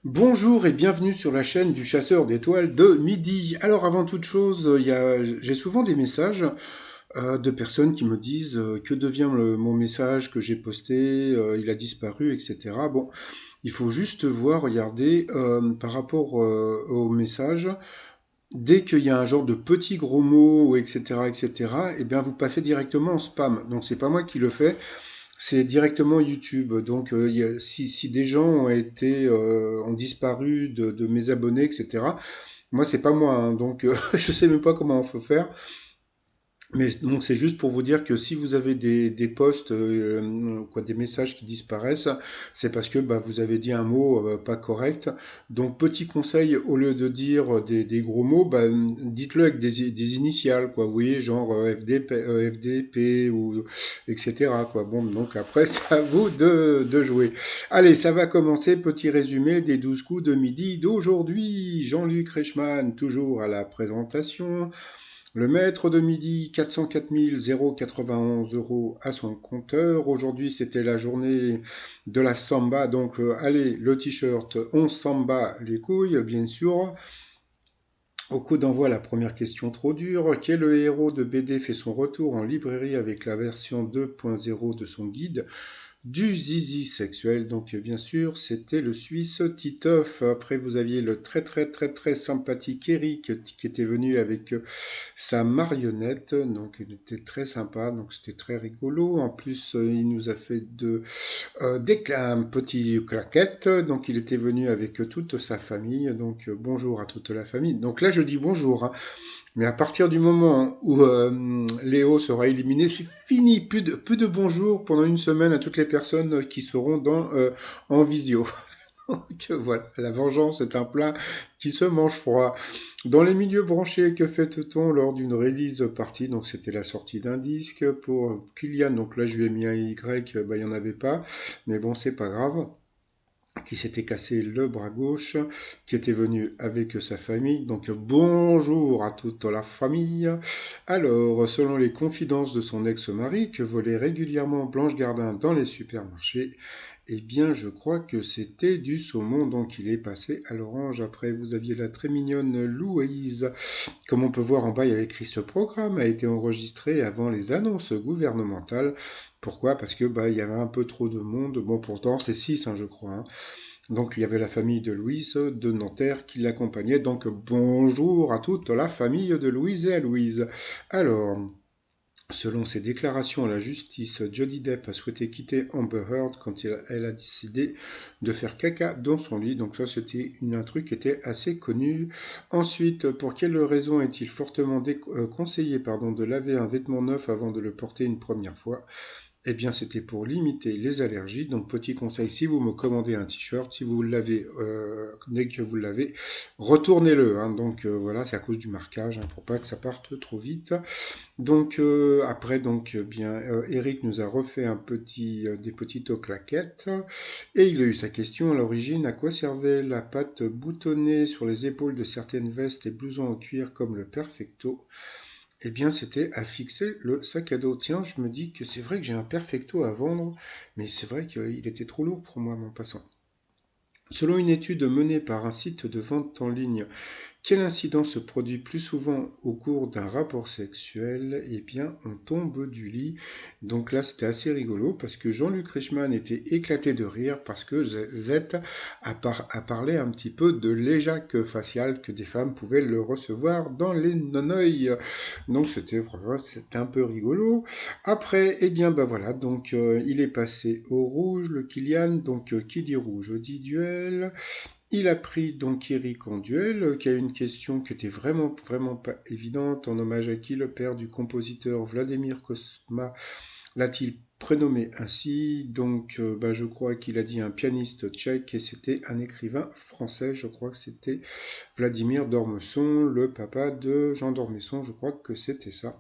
Bonjour et bienvenue sur la chaîne du chasseur d'étoiles de midi. Alors avant toute chose, j'ai souvent des messages de personnes qui me disent que devient mon message que j'ai posté, il a disparu, etc. Bon, il faut juste voir, regarder par rapport au message. Dès qu'il y a un genre de petit gros mot, etc., etc., eh bien vous passez directement en spam. Donc c'est pas moi qui le fais, c'est directement YouTube. Donc, si des gens ont disparu de mes abonnés, etc. Moi, c'est pas moi, hein, donc je sais même pas comment on faut faire. Mais donc c'est juste pour vous dire que si vous avez des posts, quoi, des messages qui disparaissent, c'est parce que bah, vous avez dit un mot pas correct. Donc petit conseil, au lieu de dire des gros mots, bah, dites-le avec des initiales, quoi. Vous voyez, genre FDP ou etc. Quoi. Bon, donc après c'est à vous de jouer. Allez, ça va commencer. Petit résumé des 12 coups de midi d'aujourd'hui. Jean-Luc Reichmann, toujours à la présentation. Le maître de midi, 404 091 euros à son compteur. Aujourd'hui, c'était la journée de la samba. Donc, allez, le t-shirt, on samba les couilles, bien sûr. Au coup d'envoi, la première question trop dure. Quel héros de BD fait son retour en librairie avec la version 2.0 de son guide du zizi sexuel? Donc bien sûr, c'était le Suisse Titeuf. Après, vous aviez le très très très très sympathique Eric qui était venu avec sa marionnette. Donc il était très sympa, donc c'était très rigolo. En plus, il nous a fait un petit claquette. Donc il était venu avec toute sa famille. Donc bonjour à toute la famille. Donc là, je dis bonjour, hein. Mais à partir du moment où Léo sera éliminé, c'est fini. Plus de bonjour pendant une semaine à toutes les personnes qui seront en visio. Donc voilà, la vengeance est un plat qui se mange froid. Dans les milieux branchés, que fait-on lors d'une release party? Donc c'était la sortie d'un disque pour Kylian. Donc là je lui ai mis un Y, bah, il n'y en avait pas. Mais bon, c'est pas grave, qui s'était cassé le bras gauche, qui était venu avec sa famille. Donc bonjour à toute la famille. Alors, selon les confidences de son ex-mari, que volait régulièrement Blanche Gardin dans les supermarchés, eh bien, je crois que c'était du saumon, donc il est passé à l'orange. Après, vous aviez la très mignonne Louise. Comme on peut voir en bas, il y a écrit ce programme a été enregistré avant les annonces gouvernementales. Pourquoi? Parce que bah il y avait un peu trop de monde. Bon, pourtant c'est 6, hein, je crois, hein. Donc il y avait la famille de Louise de Nanterre qui l'accompagnait. Donc bonjour à toute la famille de Louise et à Louise. Alors, selon ses déclarations à la justice, Johnny Depp a souhaité quitter Amber Heard quand elle a décidé de faire caca dans son lit. Donc ça, c'était un truc qui était assez connu. Ensuite, pour quelle raison est-il fortement conseillé de laver un vêtement neuf avant de le porter une première fois? Eh bien, c'était pour limiter les allergies. Donc, petit conseil, si vous me commandez un t-shirt, si vous l'avez, dès que vous l'avez, retournez-le, hein. Donc, voilà, c'est à cause du marquage, hein, pour pas que ça parte trop vite. Donc, après, donc, bien, Eric nous a refait des petites claquettes. Et il a eu sa question à l'origine. À quoi servait la pâte boutonnée sur les épaules de certaines vestes et blousons en cuir comme le Perfecto? Eh bien, c'était à fixer le sac à dos. Tiens, je me dis que c'est vrai que j'ai un Perfecto à vendre, mais c'est vrai qu'il était trop lourd pour moi, mon passant. Selon une étude menée par un site de vente en ligne, quel incident se produit plus souvent au cours d'un rapport sexuel? Eh bien, on tombe du lit. Donc là, c'était assez rigolo parce que Jean-Luc Reichmann était éclaté de rire parce que Z a parlé un petit peu de l'éjac facial que des femmes pouvaient le recevoir dans les nonoeils. Donc c'était un peu rigolo. Après, eh bien, bah voilà, donc il est passé au rouge, le Kylian. Donc qui dit rouge dit duel. Il a pris donc Eric en duel, qui a une question qui était vraiment, vraiment pas évidente. En hommage à qui le père du compositeur Vladimir Kosma l'a-t-il prénommé ainsi? Donc, bah, je crois qu'il a dit un pianiste tchèque et c'était un écrivain français. Je crois que c'était Vladimir Dormesson, le papa de Jean Dormesson. Je crois que c'était ça.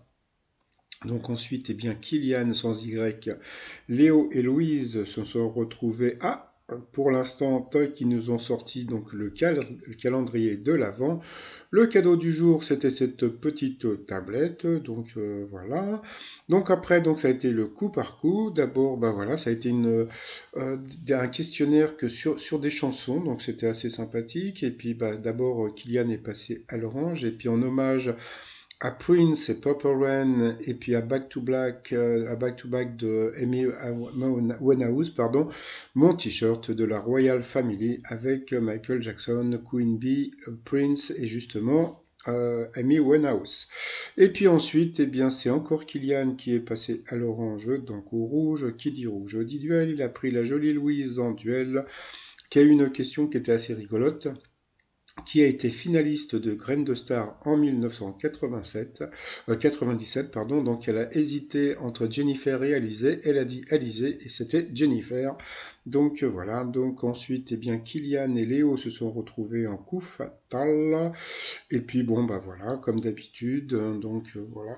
Donc ensuite, eh bien, Kylian sans Y, Léo et Louise se sont retrouvés. Ah, pour l'instant, toc, ils nous ont sorti donc le calendrier de l'Avent. Le cadeau du jour, c'était cette petite tablette, donc voilà. Donc après, donc ça a été le coup par coup. D'abord, bah voilà, ça a été un questionnaire que sur des chansons, donc c'était assez sympathique. Et puis bah, d'abord, Kylian est passé à l'orange, et puis en hommage à Prince et Purple Rain, et puis à Back to Black, à Back to Back de Amy Winehouse, pardon, mon t-shirt de la Royal Family avec Michael Jackson, Queen Bee, Prince et justement Amy Winehouse. Et puis ensuite, eh bien, c'est encore Kylian qui est passé à l'orange, donc au rouge. Qui dit rouge dit duel. Il a pris la jolie Louise en duel, qui a eu une question qui était assez rigolote, qui a été finaliste de Graines de Star en 97, pardon. Donc elle a hésité entre Jennifer et Alizé. Elle a dit Alizé et c'était Jennifer. Donc voilà. Donc ensuite, eh bien, Kylian et Léo se sont retrouvés en coup fatal. Et puis bon, bah voilà, comme d'habitude. Donc voilà.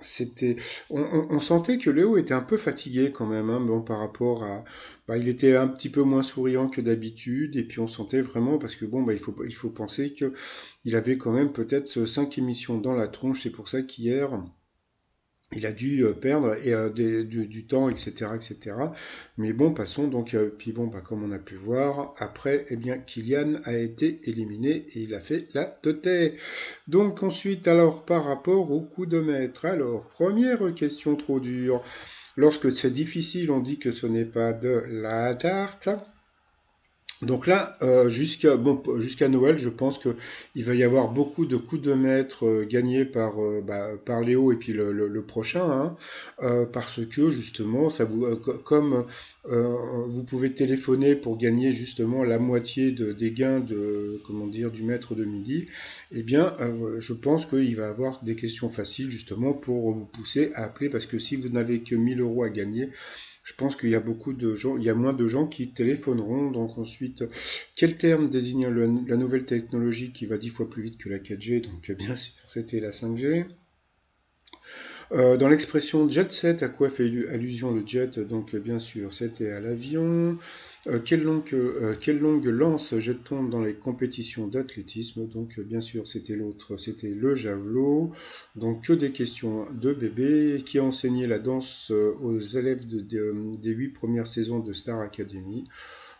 C'était, on sentait que Léo était un peu fatigué quand même, hein, bon, par rapport à, bah, il était un petit peu moins souriant que d'habitude, et puis on sentait vraiment, parce que bon, bah, il faut penser que il avait quand même peut-être 5 émissions dans la tronche, c'est pour ça qu'hier, il a dû perdre du temps, etc., etc. Mais bon, passons. Donc, puis bon, bah, comme on a pu voir, après, eh bien, Kylian a été éliminé et il a fait la tête. Donc ensuite, alors par rapport au coup de maître. Alors, première question trop dure. Lorsque c'est difficile, on dit que ce n'est pas de la tarte. Donc là, jusqu'à Noël, je pense que il va y avoir beaucoup de coups de maître gagnés par Léo et puis le prochain, hein, parce que justement, comme vous pouvez téléphoner pour gagner justement la moitié des gains comment dire, du maître de midi, eh bien, je pense qu'il va y avoir des questions faciles justement pour vous pousser à appeler, parce que si vous n'avez que 1 000 € à gagner, je pense qu'il y a beaucoup de gens, il y a moins de gens qui téléphoneront. Donc ensuite, quel terme désigne la nouvelle technologie qui va 10 fois plus vite que la 4G? Donc bien sûr, c'était la 5G. Dans l'expression jet set, à quoi fait allusion le jet? Donc bien sûr, c'était à l'avion. Quelle longue lance jette-t-on dans les compétitions d'athlétisme? Donc bien sûr, c'était l'autre, c'était le javelot. Donc que des questions de bébé. Qui a enseigné la danse aux élèves des 8 premières saisons de Star Academy?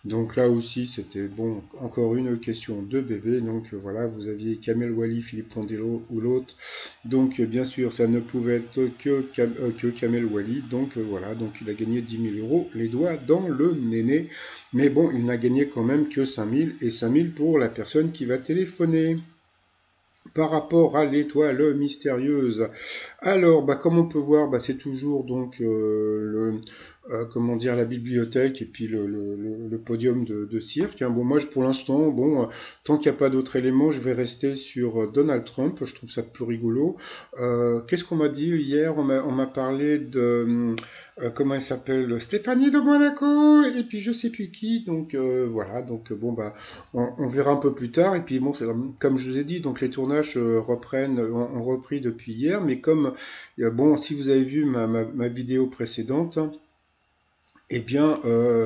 Donc là aussi, c'était bon, encore une question de bébé. Donc voilà, vous aviez Kamel Wally, Philippe Candelo ou l'autre. Donc bien sûr, ça ne pouvait être que Kamel Wally. Donc voilà, donc il a gagné 10 000 €, les doigts dans le néné. Mais bon, il n'a gagné quand même que 5 000, et 5 000 pour la personne qui va téléphoner. Par rapport à l'étoile mystérieuse, alors, bah, comme on peut voir, bah, c'est toujours donc comment dire, la bibliothèque et puis le podium de cirque, hein. Bon, moi, pour l'instant, bon, tant qu'il n'y a pas d'autres éléments, je vais rester sur Donald Trump. Je trouve ça plus rigolo. Qu'est-ce qu'on m'a dit hier? On m'a parlé de comment elle s'appelle? Stéphanie de Monaco et puis je sais plus qui. Donc voilà. Donc bon, bah, on verra un peu plus tard. Et puis bon, c'est comme je vous ai dit, donc les tournages ont repris depuis hier, mais comme bon, si vous avez vu ma vidéo précédente, eh bien,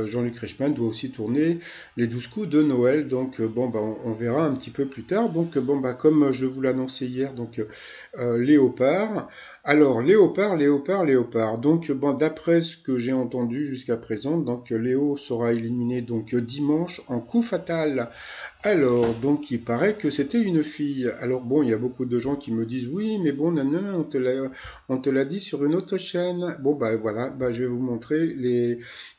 Jean-Luc Reichmann doit aussi tourner les 12 coups de Noël. Donc, bon, bah, on verra un petit peu plus tard. Donc, bon, bah, comme je vous l'annonçais hier, donc, Léopard. Alors, Léopard, Léopard, Léopard. Donc, bon, d'après ce que j'ai entendu jusqu'à présent, donc, Léo sera éliminé donc dimanche en coup fatal. Alors, donc, il paraît que c'était une fille. Alors, bon, il y a beaucoup de gens qui me disent, oui, mais bon, non, non, on te l'a dit sur une autre chaîne. Bon, bah voilà, bah, je vais vous montrer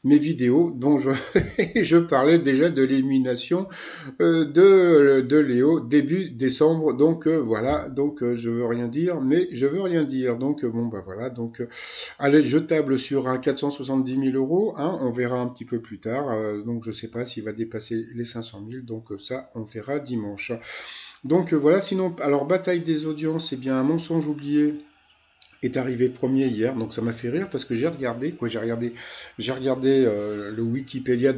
mes vidéos dont je parlais déjà de l'élimination de Léo début décembre. Donc, voilà, donc je veux rien dire, mais je veux rien dire. Donc, bon, bah voilà, donc, allez, je table sur un 470 000 €, hein, on verra un petit peu plus tard. Donc je ne sais pas s'il va dépasser les 500 000. Donc ça, on verra dimanche. Donc voilà, sinon, alors bataille des audiences, c'est bien un mensonge oublié est arrivé premier hier, donc ça m'a fait rire parce que j'ai regardé le Wikipédia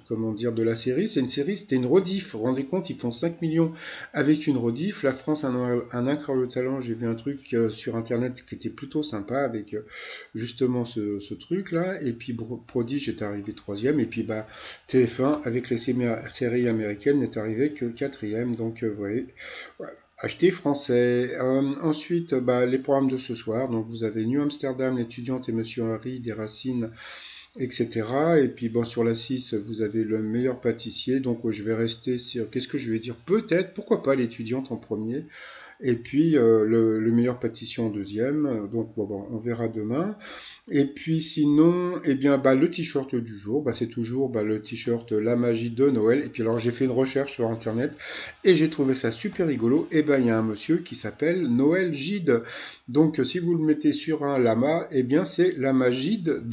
comment dire, de la série. C'est une série, c'était une rediff. Vous vous rendez compte, ils font 5 millions avec une rediff. La France a un incroyable talent. J'ai vu un truc sur Internet qui était plutôt sympa avec justement ce truc-là. Et puis Prodige est arrivé troisième. Et puis bah, TF1 avec les séries américaines n'est arrivé que quatrième. Donc vous voyez, ouais, acheter français. Ensuite, bah, les programmes de ce soir. Donc, vous avez New Amsterdam, l'étudiante et Monsieur Harry, des racines, etc. Et puis, bon, sur la 6, vous avez le meilleur pâtissier. Donc, je vais rester sur. Qu'est-ce que je vais dire? Peut-être, pourquoi pas l'étudiante en premier. Et puis le meilleur pâtissier en deuxième. Donc bon, on verra demain. Et puis sinon, eh bien bah, le t-shirt du jour, bah, c'est toujours bah, le t-shirt La Magie de Noël. Et puis alors j'ai fait une recherche sur internet et j'ai trouvé ça super rigolo. Et ben il y a un monsieur qui s'appelle Noël Gide. Donc si vous le mettez sur un lama, eh bien c'est la magie de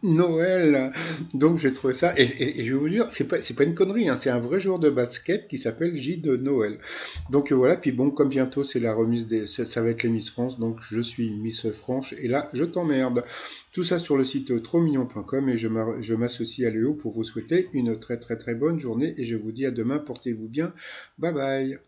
Noël. Donc j'ai trouvé ça et je vous jure, c'est pas une connerie, hein, c'est un vrai joueur de basket qui s'appelle J de Noël. Donc voilà, puis bon, comme bientôt c'est la remise ça va être les Miss France, donc je suis Miss Franche et là je t'emmerde. Tout ça sur le site trotsmignon.com et je m'associe à Léo pour vous souhaiter une très très très bonne journée et je vous dis à demain, portez-vous bien, bye bye.